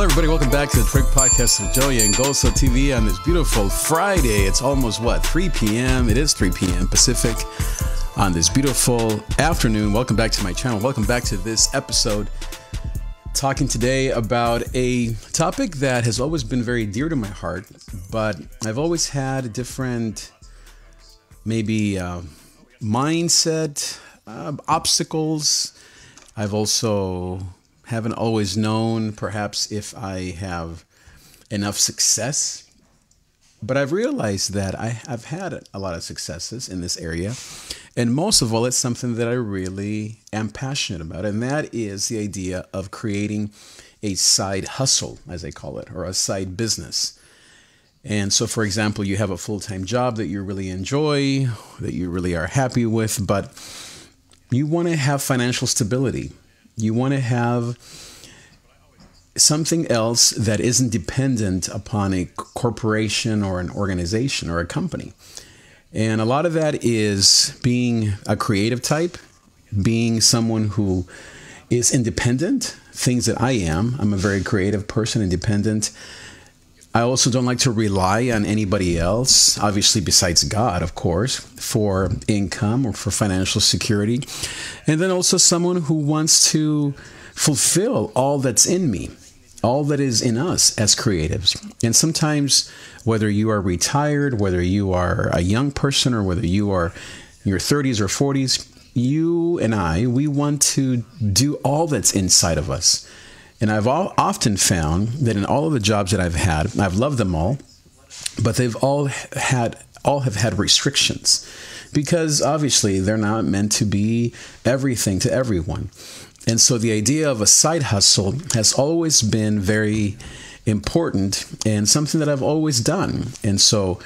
everybody. Welcome back to the Trig Podcast with Joey and GOZO TV on this beautiful Friday. It's almost, 3 p.m.? It is 3 p.m. Pacific on this beautiful afternoon. Welcome back to my channel. Welcome back to this episode. Talking today about a topic that has always been very dear to my heart, but I've always had different, maybe mindset, obstacles. I've also haven't always known perhaps if I have enough success, but I've realized that I've had a lot of successes in this area. And most of all, it's something that I really am passionate about. And that is the idea of creating a side hustle, as I call it, or a side business. And so, for example, you have a full-time job that you really enjoy, that you really are happy with, but you want to have financial stability. You want to have something else that isn't dependent upon a corporation or an organization or a company. And a lot of that is being a creative type, being someone who is independent, things that I am. I'm a very creative person, independent. I also don't like to rely on anybody else, obviously besides God, of course, for income or for financial security. And then also someone who wants to fulfill all that's in me, all that is in us as creatives. And sometimes, whether you are retired, whether you are a young person, or whether you are in your 30s or 40s, you and I, we want to do all that's inside of us. And I've often found that in all of the jobs that I've had, I've loved them all, but they've all have had restrictions, because obviously they're not meant to be everything to everyone. And so the idea of a side hustle has always been very important and something that I've always done. And so,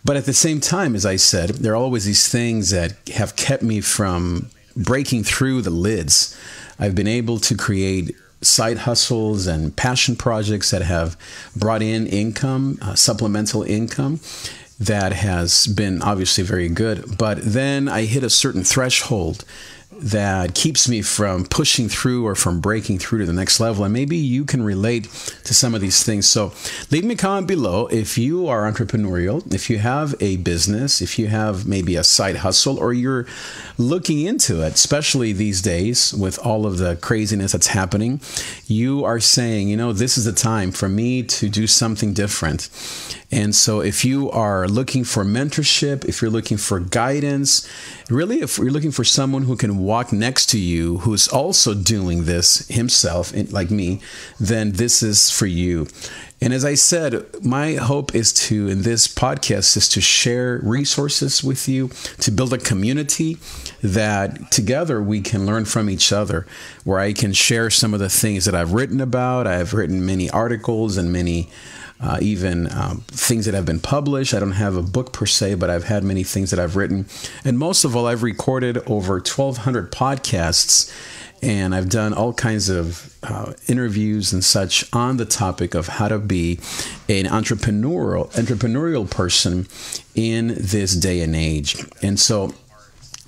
but at the same time, as I said, there are always these things that have kept me from breaking through the lids. I've been able to create side hustles and passion projects that have brought in income, supplemental income, that has been obviously very good. But then I hit a certain threshold that keeps me from pushing through or from breaking through to the next level. And maybe you can relate to some of these things. So leave me a comment below if you are entrepreneurial, if you have a business, if you have maybe a side hustle, or you're looking into it, especially these days with all of the craziness that's happening. You are saying, you know, this is the time for me to do something different. And so if you are looking for mentorship, if you're looking for guidance, really, if you're looking for someone who can walk next to you, who's also doing this himself, like me, then this is for you. And as I said, my hope is to, in this podcast, is to share resources with you, to build a community that together we can learn from each other, where I can share some of the things that I've written about. I've written many articles and many even things that have been published. I don't have a book per se, but I've had many things that I've written. And most of all, I've recorded over 1,200 podcasts, and I've done all kinds of interviews and such on the topic of how to be an entrepreneurial person in this day and age. And so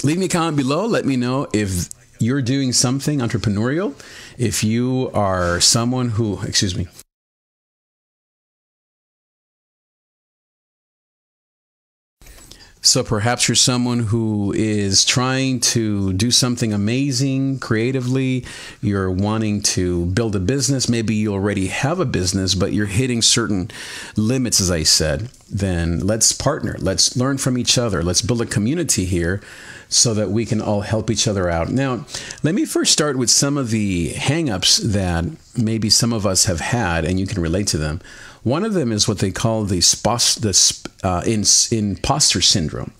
leave me a comment below. Let me know if you're doing something entrepreneurial, if you are someone who, So perhaps you're someone who is trying to do something amazing creatively. You're wanting to build a business. Maybe you already have a business, but you're hitting certain limits, as I said. Then let's partner. Let's learn from each other. Let's build a community here so that we can all help each other out. Now, let me first start with some of the hang-ups that maybe some of us have had, and you can relate to them. One of them is what they call the imposter syndrome,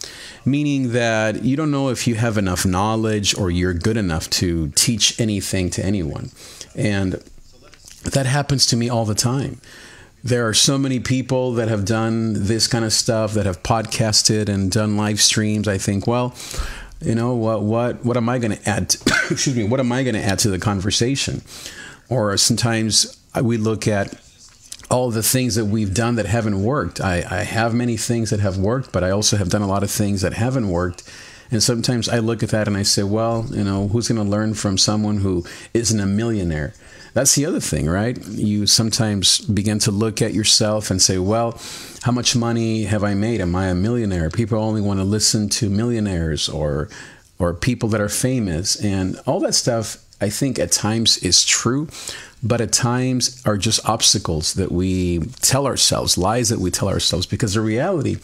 meaning that you don't know if you have enough knowledge or you're good enough to teach anything to anyone. And that happens to me all the time. There are so many people that have done this kind of stuff, that have podcasted and done live streams. I think, well, you know, what am I going to add? What am I going to add to the conversation? Or sometimes we look at all the things that we've done that haven't worked. I have many things that have worked, but I also have done a lot of things that haven't worked. And sometimes I look at that and I say, well, who's going to learn from someone who isn't a millionaire? That's the other thing, right? You sometimes begin to look at yourself and say, well, how much money have I made? Am I a millionaire? People only want to listen to millionaires or people that are famous, and all that stuff. I think at times is true, but at times are just obstacles that we tell ourselves, lies that we tell ourselves, because the reality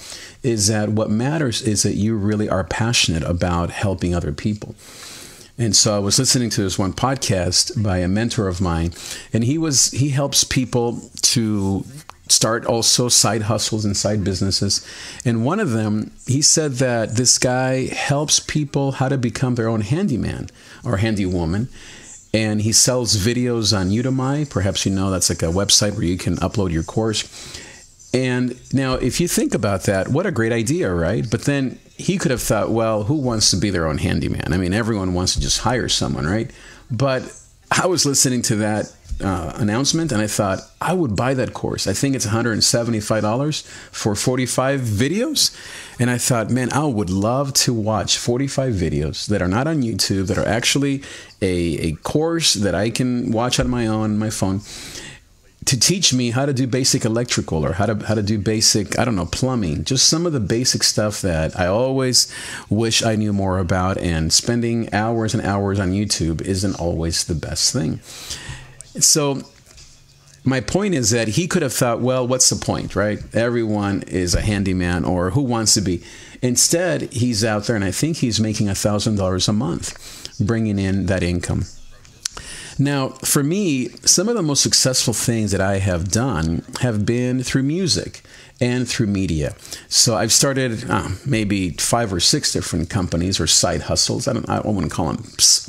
is that what matters is that you really are passionate about helping other people. And so I was listening to this one podcast by a mentor of mine, and he helps people to start also side hustles and side businesses. And one of them, he said that this guy helps people how to become their own handyman or handywoman. And he sells videos on Udemy. Perhaps that's like a website where you can upload your course. And now if you think about that, what a great idea, right? But then he could have thought, well, who wants to be their own handyman? I mean, everyone wants to just hire someone, right? But I was listening to that announcement, and I thought I would buy that course. I think it's $175 for 45 videos. And I thought, man, I would love to watch 45 videos that are not on YouTube, that are actually a course that I can watch on my own, my phone, to teach me how to do basic electrical or how to do basic, plumbing, just some of the basic stuff that I always wish I knew more about. And spending hours and hours on YouTube isn't always the best thing. So my point is that he could have thought, well, what's the point, right? Everyone is a handyman, or who wants to be? Instead, he's out there, and I think he's making $1,000 a month, bringing in that income. Now, for me, some of the most successful things that I have done have been through music and through media. So I've started maybe 5 or 6 different companies or side hustles. I wouldn't call them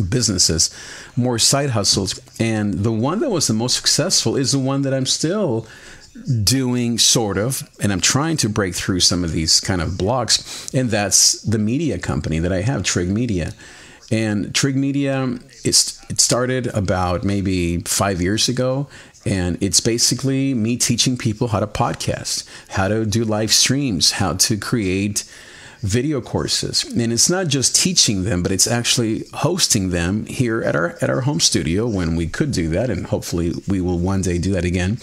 businesses, more side hustles. And the one that was the most successful is the one that I'm still doing, sort of, and I'm trying to break through some of these kind of blocks. And that's the media company that I have, Trig Media. And Trig Media, it started about maybe 5 years ago. And it's basically me teaching people how to podcast, how to do live streams, how to create video courses. And it's not just teaching them, but it's actually hosting them here at our home studio when we could do that. And hopefully we will one day do that again.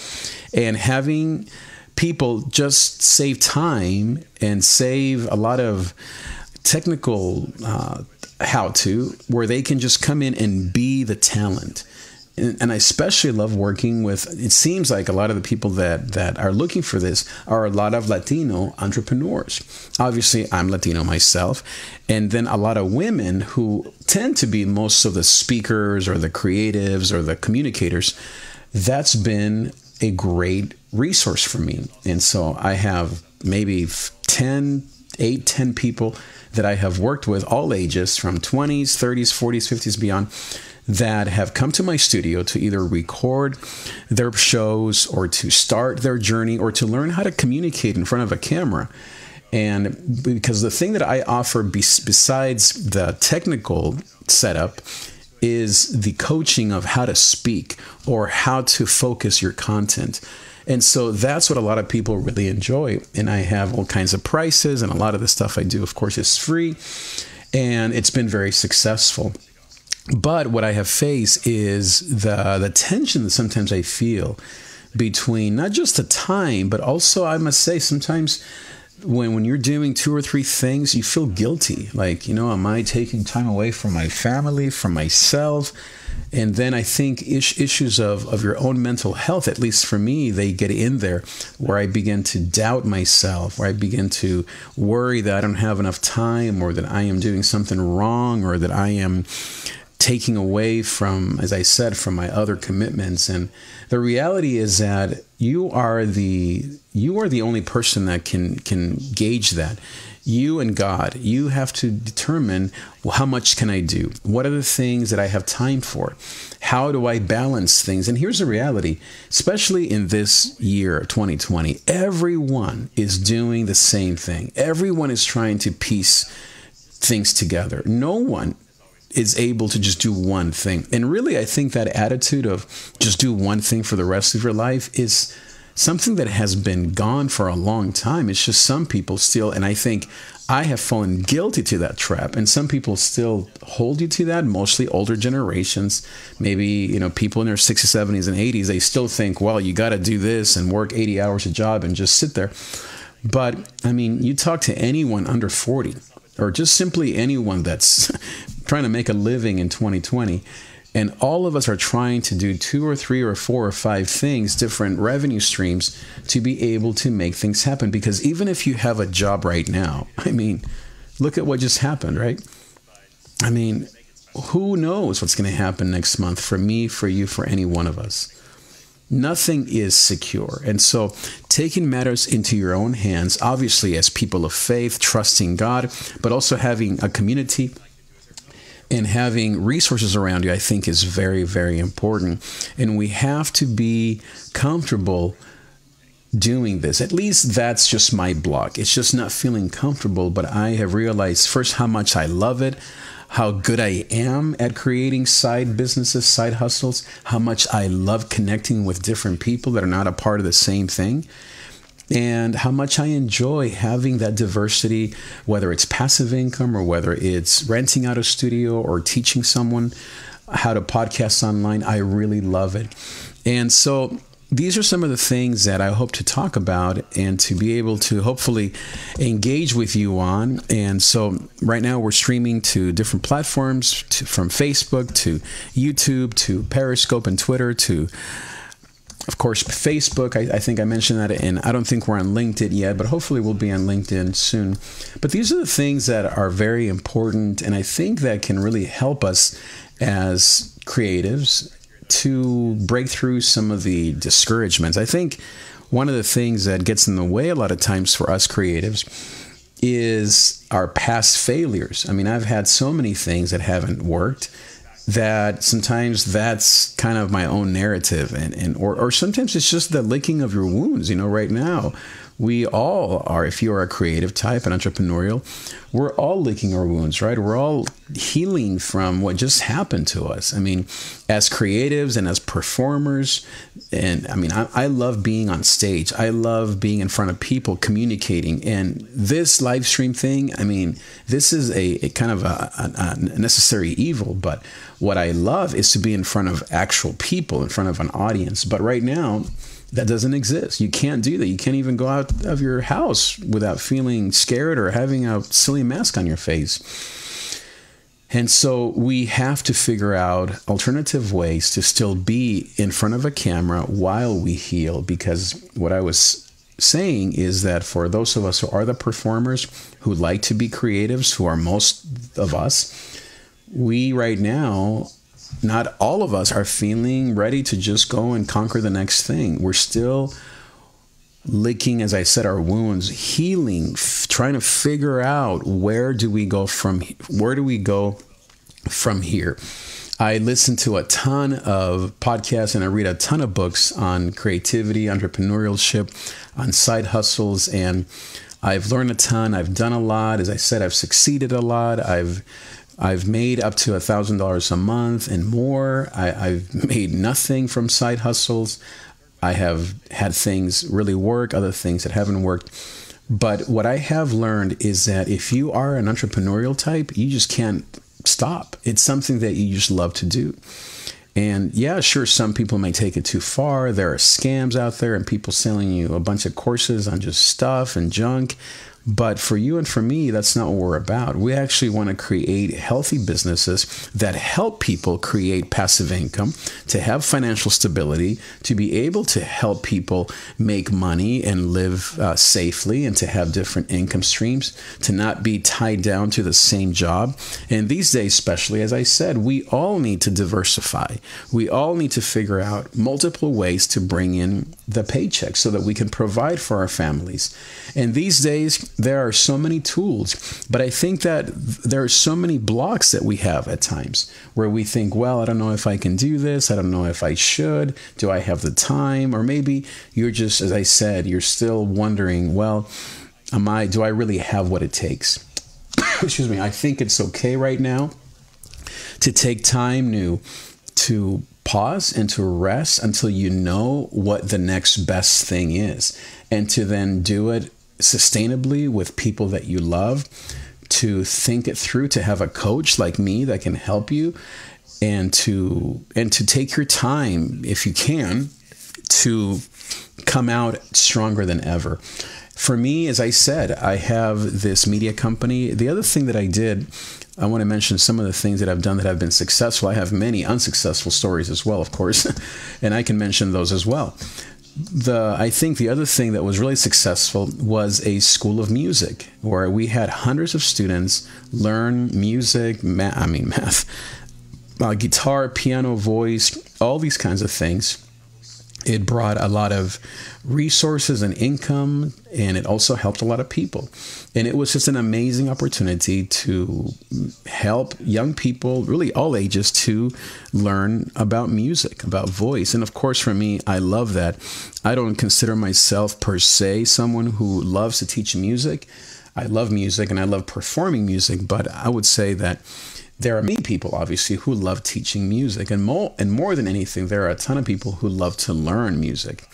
And having people just save time and save a lot of technical how-to, where they can just come in and be the talent. And I especially love working with, it seems like a lot of the people that are looking for this are a lot of Latino entrepreneurs. Obviously, I'm Latino myself. And then a lot of women who tend to be most of the speakers or the creatives or the communicators. That's been a great resource for me. And so I have maybe 10 people that I have worked with, all ages, from 20s, 30s, 40s, 50s, beyond, that have come to my studio to either record their shows or to start their journey or to learn how to communicate in front of a camera. And because the thing that I offer besides the technical setup is the coaching of how to speak or how to focus your content. And so that's what a lot of people really enjoy. And I have all kinds of prices, and a lot of the stuff I do, of course, is free. And it's been very successful. But what I have faced is the tension that sometimes I feel between not just the time, but also, I must say, sometimes when you're doing 2 or 3 things, you feel guilty. Like, am I taking time away from my family, from myself? And then I think issues of your own mental health, at least for me, they get in there, where I begin to doubt myself, where I begin to worry that I don't have enough time, or that I am doing something wrong, or that I am taking away from, as I said, from my other commitments. And the reality is that you are the only person that can gauge that. You and God, you have to determine, well, how much can I do? What are the things that I have time for? How do I balance things? And here's the reality, especially in this year, 2020, everyone is doing the same thing. Everyone is trying to piece things together. No one is able to just do one thing. And really, I think that attitude of just do one thing for the rest of your life is something that has been gone for a long time. It's just some people still, and I think I have fallen guilty to that trap, and some people still hold you to that, mostly older generations, maybe, people in their 60s, 70s, and 80s, they still think, well, you got to do this and work 80 hours a job and just sit there. But, I mean, you talk to anyone under 40, or just simply anyone that's trying to make a living in 2020, and all of us are trying to do 2 or 3 or 4 or 5 things, different revenue streams, to be able to make things happen. Because even if you have a job right now, I mean, look at what just happened, right? I mean, who knows what's going to happen next month for me, for you, for any one of us? Nothing is secure. And so taking matters into your own hands, obviously as people of faith, trusting God, but also having a community and having resources around you, I think is very, very important. And we have to be comfortable doing this. At least that's just my block. It's just not feeling comfortable, but I have realized first how much I love it, how good I am at creating side businesses, side hustles, how much I love connecting with different people that are not a part of the same thing, and how much I enjoy having that diversity, whether it's passive income or whether it's renting out a studio or teaching someone how to podcast online. I really love it. And so these are some of the things that I hope to talk about and to be able to hopefully engage with you on. And so right now we're streaming to different platforms, from Facebook to YouTube to Periscope and Twitter to, of course, Facebook. I think I mentioned that, and I don't think we're on LinkedIn yet, but hopefully we'll be on LinkedIn soon. But these are the things that are very important, and I think that can really help us as creatives to break through some of the discouragements. I think one of the things that gets in the way a lot of times for us creatives is our past failures. I mean, I've had so many things that haven't worked that sometimes that's kind of my own narrative, or sometimes it's just the licking of your wounds. Right now we all are, if you are a creative type and entrepreneurial, we're all licking our wounds, right? We're all healing from what just happened to us. I mean, as creatives and as performers, and I mean, I love being on stage. I love being in front of people, communicating. And this live stream thing, I mean, this is a kind of a necessary evil. But what I love is to be in front of actual people, in front of an audience. But right now, that doesn't exist. You can't do that. You can't even go out of your house without feeling scared or having a silly mask on your face. And so we have to figure out alternative ways to still be in front of a camera while we heal. Because what I was saying is that for those of us who are the performers, who like to be creatives, who are most of us, we right now, not all of us are feeling ready to just go and conquer the next thing. We're still licking, as I said, our wounds, healing, trying to figure out where do we go from here. I listen to a ton of podcasts and I read a ton of books on creativity, entrepreneurship, on side hustles, and I've learned a ton. I've done a lot. As I said, I've succeeded a lot. I've made up to $1,000 a month and more. I've made nothing from side hustles. I have had things really work, other things that haven't worked. But what I have learned is that if you are an entrepreneurial type, you just can't stop. It's something that you just love to do. And yeah, sure, some people may take it too far. There are scams out there and people selling you a bunch of courses on just stuff and junk. But for you and for me, that's not what we're about. We actually want to create healthy businesses that help people create passive income, to have financial stability, to be able to help people make money and live safely, and to have different income streams, to not be tied down to the same job. And these days, especially, as I said, we all need to diversify. We all need to figure out multiple ways to bring in the paycheck so that we can provide for our families. And these days, there are so many tools, but I think that there are so many blocks that we have at times where we think, well, I don't know if I can do this. I don't know if I should. Do I have the time? Or maybe you're just, as I said, you're still wondering, well, do I really have what it takes? Excuse me. I think it's okay right now to take time to pause and to rest until you know what the next best thing is, and to then do it sustainably with people that you love, to think it through, to have a coach like me that can help you, and to take your time, if you can, to come out stronger than ever. For me, as I said, I have this media company. The other thing that I did, I want to mention some of the things that I've done that have been successful. I have many unsuccessful stories as well, of course, and I can mention those as well. I think the other thing that was really successful was a school of music, where we had hundreds of students learn music, math, guitar, piano, voice, all these kinds of things. It brought a lot of resources and income, and it also helped a lot of people. And it was just an amazing opportunity to help young people, really all ages, to learn about music, about voice. And of course, for me, I love that. I don't consider myself per se someone who loves to teach music. I love music and I love performing music, but I would say that there are many people, obviously, who love teaching music, and more than anything, there are a ton of people who love to learn music.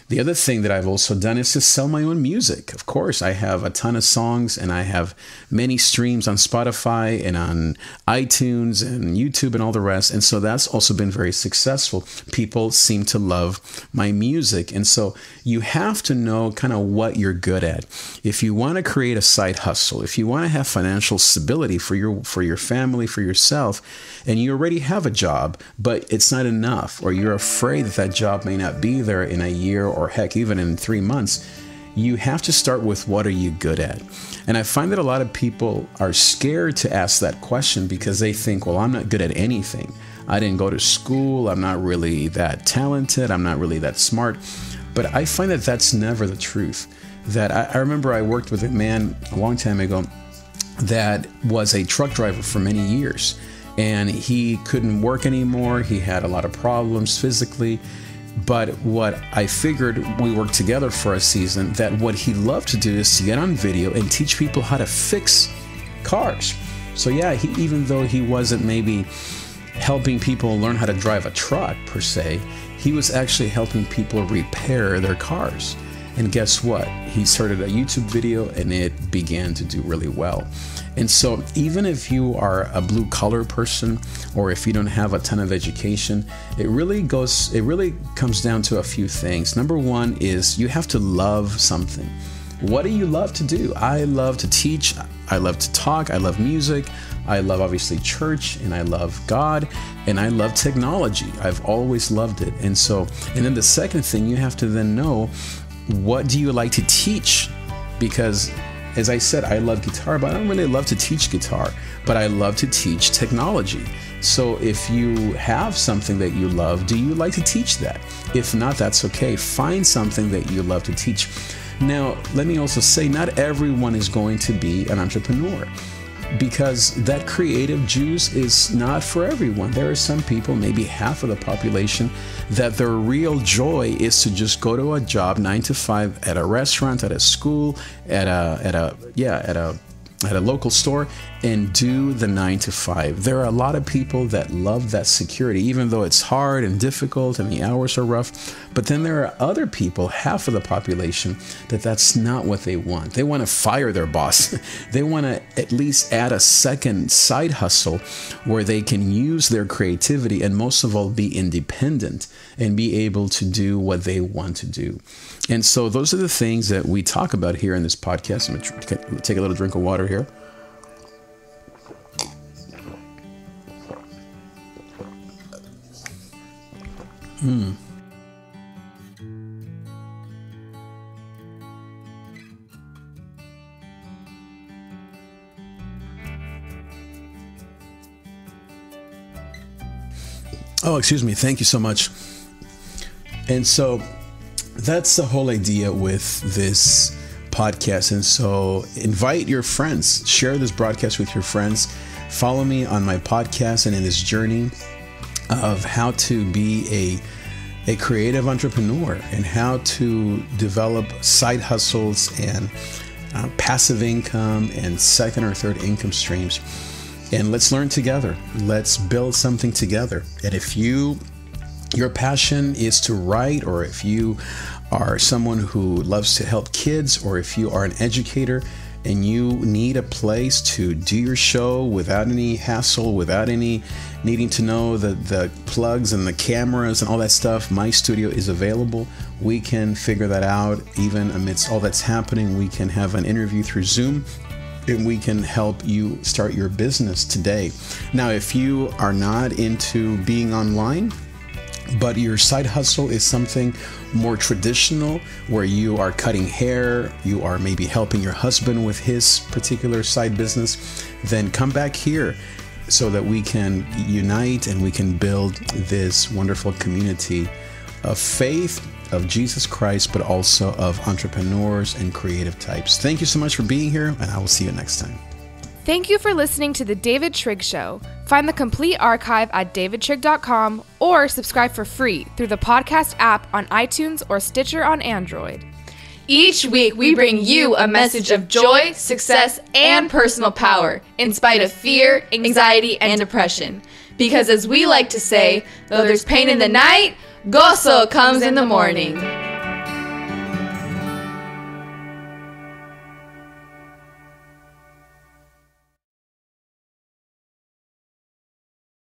The other thing that I've also done is to sell my own music. Of course, I have a ton of songs, and I have many streams on Spotify and on iTunes and YouTube and all the rest. And so that's also been very successful. People seem to love my music. And so you have to know kind of what you're good at. If you want to create a side hustle, if you want to have financial stability for your family, for yourself, and you already have a job, but it's not enough, or you're afraid that job may not be there in a year, or heck, even in 3 months, you have to start with what are you good at? And I find that a lot of people are scared to ask that question because they think, well, I'm not good at anything. I didn't go to school. I'm not really that talented. I'm not really that smart. But I find that that's never the truth. That I remember I worked with a man a long time ago that was a truck driver for many years. And he couldn't work anymore. He had a lot of problems physically. But what I figured, we worked together for a season, that what he loved to do is to get on video and teach people how to fix cars. So yeah, even though he wasn't maybe helping people learn how to drive a truck per se, he was actually helping people repair their cars. And guess what? He started a YouTube video and it began to do really well. And so even if you are a blue collar person, or if you don't have a ton of education, it really comes down to a few things. Number one is you have to love something. What do you love to do? I love to teach. I love to talk. I love music. I love, obviously, church, and I love God, and I love technology. I've always loved it. And then the second thing, you have to then know, what do you like to teach? Because, as I said, I love guitar, but I don't really love to teach guitar, but I love to teach technology. So if you have something that you love, do you like to teach that? If not, that's okay. Find something that you love to teach. Now, let me also say, not everyone is going to be an entrepreneur, because that creative juice is not for everyone. There are some people, maybe half of the population, that their real joy is to just go to a job 9 to 5 at a restaurant, at a school, at a local store, and do the 9 to 5. There are a lot of people that love that security, even though it's hard and difficult and the hours are rough. But then there are other people, half of the population, that's not what they want. They want to fire their boss. They want to at least add a second side hustle where they can use their creativity and, most of all, be independent and be able to do what they want to do. And so those are the things that we talk about here in this podcast. I'm going to take a little drink of water here. Oh, excuse me. Thank you so much. And so that's the whole idea with this podcast. And so invite your friends, share this broadcast with your friends, follow me on my podcast and in this journey of how to be a creative entrepreneur and how to develop side hustles and passive income and second or third income streams. And let's learn together. Let's build something together. And if you your passion is to write, or if you are someone who loves to help kids, or if you are an educator and you need a place to do your show without any hassle, without any needing to know the plugs and the cameras and all that stuff, my studio is available. We can figure that out. Even amidst all that's happening, we can have an interview through Zoom, and we can help you start your business today. Now, if you are not into being online, but your side hustle is something more traditional, where you are cutting hair, you are maybe helping your husband with his particular side business, then come back here so that we can unite and we can build this wonderful community of faith, of Jesus Christ, but also of entrepreneurs and creative types. Thank you so much for being here, and I will see you next time. Thank you for listening to The David Trig Show. Find the complete archive at davidtrig.com or subscribe for free through the podcast app on iTunes or Stitcher on Android. Each week, we bring you a message of joy, success, and personal power in spite of fear, anxiety, and depression. Because as we like to say, though there's pain in the night, GOZO comes in the morning.